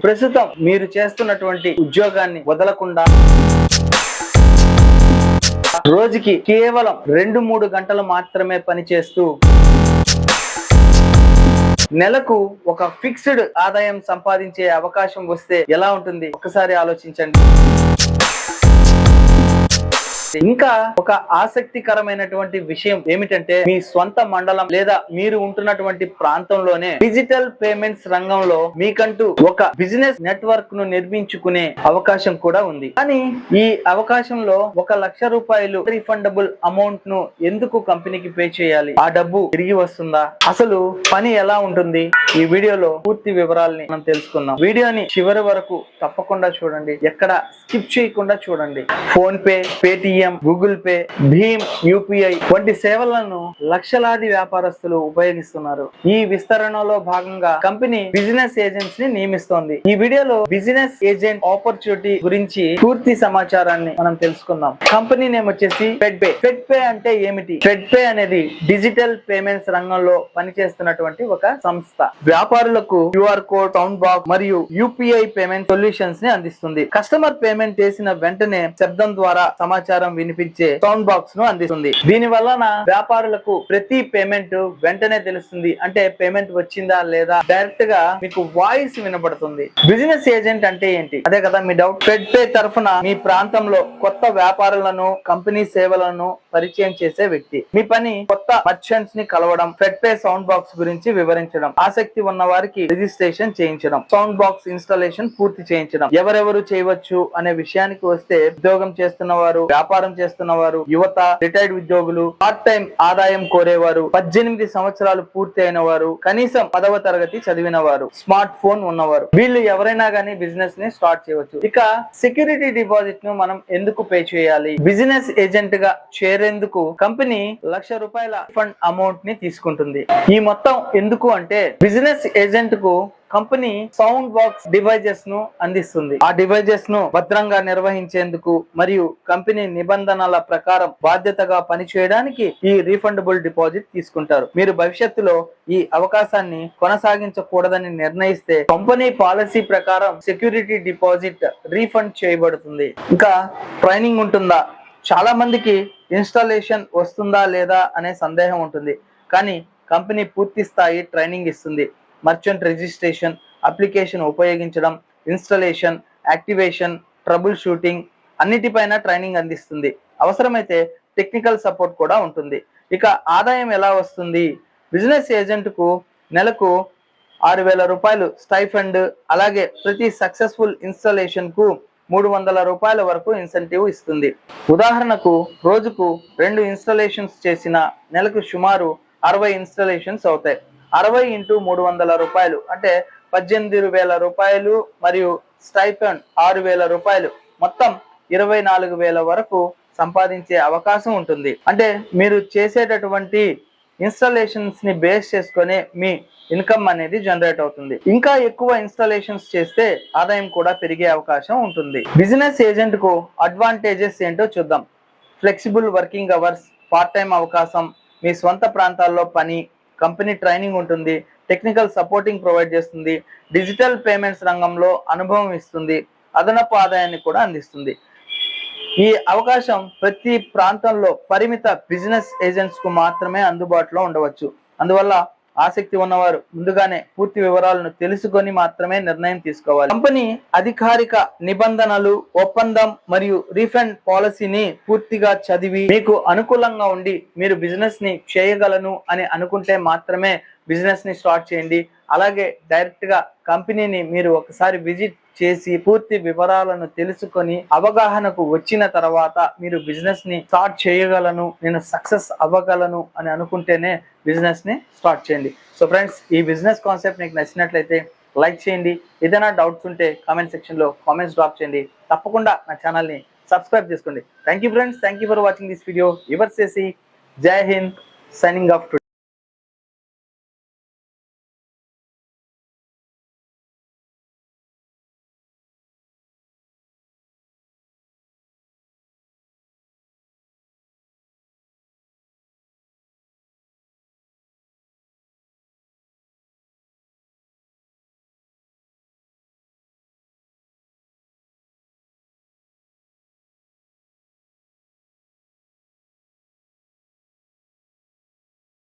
ప్రస్తుతం మీరు చేస్తున్నటువంటి ఉద్యోగాన్ని వదలకుండా రోజుకి కేవలం 2-3 గంటలు మాత్రమే పనిచేస్తూ నెలకు ఒక ఫిక్స్డ్ ఆదాయం సంపాదించే అవకాశం వస్తే ఎలా ఉంటుంది ఒకసారి ఆలోచించండి. ఇంకా ఒక ఆసక్తికరమైనటువంటి విషయం ఏమిటంటే మీ స్వంత మండలం లేదా మీరు ఉంటున్నటువంటి ప్రాంతంలోనే డిజిటల్ పేమెంట్స్ రంగంలో మీకంటూ ఒక బిజినెస్ నెట్వర్క్ ను నిర్మించుకునే అవకాశం కూడా ఉంది. కానీ ఈ అవకాశంలో 1 లక్ష రూపాయలు రీఫండబుల్ అమౌంట్ ను ఎందుకు కంపెనీకి పే చేయాలి? ఆ డబ్బు తిరిగి వస్తుందా? అసలు పని ఎలా ఉంటుంది? ఈ వీడియోలో పూర్తి వివరాలని మనం తెలుసుకుందాం. వీడియోని చివరి వరకు తప్పకుండా చూడండి, ఎక్కడ స్కిప్ చేయకుండా చూడండి. PhonePe, Paytm, Google Pay, భీమ్, యూపీఐ వంటి సేవలను లక్షలాది వ్యాపారస్తులు ఉపయోగిస్తున్నారు. ఈ విస్తరణలో భాగంగా కంపెనీ బిజినెస్ ఏజెంట్స్ ని నియమిస్తోంది. ఈ వీడియోలో బిజినెస్ ఏజెంట్ ఆపర్చునిటీ గురించి పూర్తి సమాచారాన్ని మనం తెలుసుకుందాం. కంపెనీ నేమ్ వచ్చేసి ఫెడ్పే. ఫెడ్పే అంటే ఏమిటి? ఫెడ్పే అనేది డిజిటల్ పేమెంట్స్ రంగంలో పనిచేస్తున్నటువంటి ఒక సంస్థ. వ్యాపారులకు క్యూఆర్ కోడ్, సౌండ్ బాక్స్ మరియు యూపీఐ పేమెంట్ సొల్యూషన్స్ ని అందిస్తుంది. కస్టమర్ పేమెంట్ చేసిన వెంటనే శబ్దం ద్వారా సమాచారం వినిపించే సౌండ్ బాక్స్ ను అందిస్తుంది. దీని వలన వ్యాపారులకు ప్రతి పేమెంట్ వెంటనే తెలుస్తుంది. అంటే పేమెంట్ వచ్చిందా లేదా డైరెక్ట్ గా మీకు వాయిస్ వినబడుతుంది. బిజినెస్ ఏజెంట్ అంటే ఏంటి? అదే కదా మీ డౌట్. ఫెడ్పే తరఫున మీ ప్రాంతంలో కొత్త వ్యాపారులను, కంపెనీ సేవలను పరిచయం చేసే వ్యక్తి. మీ పని కొత్త మర్చెంట్స్ ని కలవడం, ఫెడ్పే సౌండ్ బాక్స్ గురించి వివరించడం, ఆసక్తి ఉన్న వారికి రిజిస్ట్రేషన్ చేయించడం, సౌండ్ బాక్స్ ఇన్స్టాలేషన్ పూర్తి చేయించడం. ఎవరెవరు చేయవచ్చు అనే విషయానికి వస్తే ఉద్యోగం చేస్తున్న వారు, వ్యాపారం చేస్తున్నవారు, యువత, రిటైర్డ్ ఉద్యోగులు, పార్ట్ టైం ఆదాయం కోరేవారు, 18 సంవత్సరాలు పూర్తి అయిన వారు, కనీసం 10వ తరగతి చదివిన వారు, స్మార్ట్ ఫోన్ ఉన్నవారు, వీళ్ళు ఎవరైనా గానీ బిజినెస్ ని స్టార్ట్ చేయవచ్చు. ఇక సెక్యూరిటీ డిపాజిట్ ను మనం ఎందుకు పే చేయాలి? బిజినెస్ ఏజెంట్ గా చేరేందుకు కంపెనీ 1 లక్ష రూపాయల ఫండ్ అమౌంట్ ని తీసుకుంటుంది. ఈ మొత్తం ఎందుకు అంటే బిజినెస్ ఏజెంట్ కు కంపెనీ సౌండ్ బాక్స్ డివైజెస్ ను అందిస్తుంది. ఆ డివైజెస్ ను భద్రంగా నిర్వహించేందుకు మరియు కంపెనీ నిబంధనల ప్రకారం బాధ్యతగా పనిచేయడానికి ఈ రీఫండబుల్ డిపాజిట్ తీసుకుంటారు. మీరు భవిష్యత్తులో ఈ అవకాశాన్ని కొనసాగించకూడదని నిర్ణయిస్తే కంపెనీ పాలసీ ప్రకారం సెక్యూరిటీ డిపాజిట్ రీఫండ్ చేయబడుతుంది. ఇంకా ట్రైనింగ్ ఉంటుందా? చాలా మందికి ఇన్స్టాలేషన్ వస్తుందా లేదా అనే సందేహం ఉంటుంది. కానీ కంపెనీ పూర్తి స్థాయి ట్రైనింగ్ ఇస్తుంది. మర్చెంట్ రిజిస్ట్రేషన్, అప్లికేషన్ ఉపయోగించడం, ఇన్స్టాలేషన్, యాక్టివేషన్, ట్రబుల్ షూటింగ్ అన్నిటిపైన ట్రైనింగ్ అందిస్తుంది. అవసరమైతే టెక్నికల్ సపోర్ట్ కూడా ఉంటుంది. ఇక ఆదాయం ఎలా వస్తుంది? బిజినెస్ ఏజెంట్ కు నెలకు 6,000 రూపాయలు స్టైఫండ్, అలాగే ప్రతి సక్సెస్ఫుల్ ఇన్స్టాలేషన్ కు 300 రూపాయల వరకు ఇన్సెంటివ్ ఇస్తుంది. ఉదాహరణకు రోజుకు 2 ఇన్స్టాలేషన్స్ చేసిన నెలకు సుమారు 60 ఇన్స్టాలేషన్స్ అవుతాయి. 60 × 300 రూపాయలు అంటే 18,000 రూపాయలు మరియు స్టైఫండ్ 6,000 రూపాయలు, మొత్తం 24,000 వరకు సంపాదించే అవకాశం ఉంటుంది. అంటే మీరు చేసేటటువంటి ఇన్స్టాలేషన్స్ ని బేస్ చేసుకొని మీ ఇన్కమ్ అనేది జనరేట్ అవుతుంది. ఇంకా ఎక్కువ ఇన్స్టాలేషన్స్ చేస్తే ఆదాయం కూడా పెరిగే అవకాశం ఉంటుంది. బిజినెస్ ఏజెంట్ కు అడ్వాంటేజెస్ ఏంటో చూద్దాం. Flexible working hours, part time అవకాశం, మీ స్వంత ప్రాంతాల్లో పని, కంపెనీ ట్రైనింగ్ ఉంటుంది, టెక్నికల్ సపోర్టింగ్ ప్రొవైడ్ చేస్తుంది, డిజిటల్ పేమెంట్స్ రంగంలో అనుభవం ఇస్తుంది, అదనపు ఆదాయాన్ని కూడా అందిస్తుంది. ఈ అవకాశం ప్రతి ప్రాంతంలో పరిమిత బిజినెస్ ఏజెంట్స్ కు మాత్రమే అందుబాటులో ఉండవచ్చు. అందువల్ల ఆసక్తి ఉన్నవారు ముందుగానే పూర్తి వివరాలను తెలుసుకొని మాత్రమే నిర్ణయం తీసుకోవాలి. కంపెనీ అధికారిక నిబంధనలు, ఒప్పందం మరియు రీఫండ్ పాలసీని పూర్తిగా చదివి మీకు అనుకూలంగా ఉండి మీరు బిజినెస్ ని చేయగలను అని అనుకుంటే మాత్రమే బిజినెస్ ని స్టార్ట్ చేయండి. అలాగే డైరెక్ట్ గా కంపెనీని మీరు ఒకసారి విజిట్ చేసి పూర్తి వివరాలను తెలుసుకొని అవగాహనకు వచ్చిన తర్వాత మీరు బిజినెస్ ని స్టార్ట్ చేయగలను, నేను సక్సెస్ అవ్వగలను అని అనుకుంటేనే బిజినెస్ ని స్టార్ట్ చేయండి. సో ఫ్రెండ్స్, ఈ బిజినెస్ కాన్సెప్ట్ మీకు నచ్చినట్లయితే లైక్ చేయండి. ఏదైనా డౌట్స్ ఉంటే కామెంట్ సెక్షన్ లో కామెంట్స్ డ్రాప్ చేయండి. తప్పకుండా నా ఛానల్ ని సబ్స్క్రైబ్ చేసుకోండి. Thank you friends, thank you for watching this video. Your చేసి జై హింద్, సైనింగ్ ఆఫ్.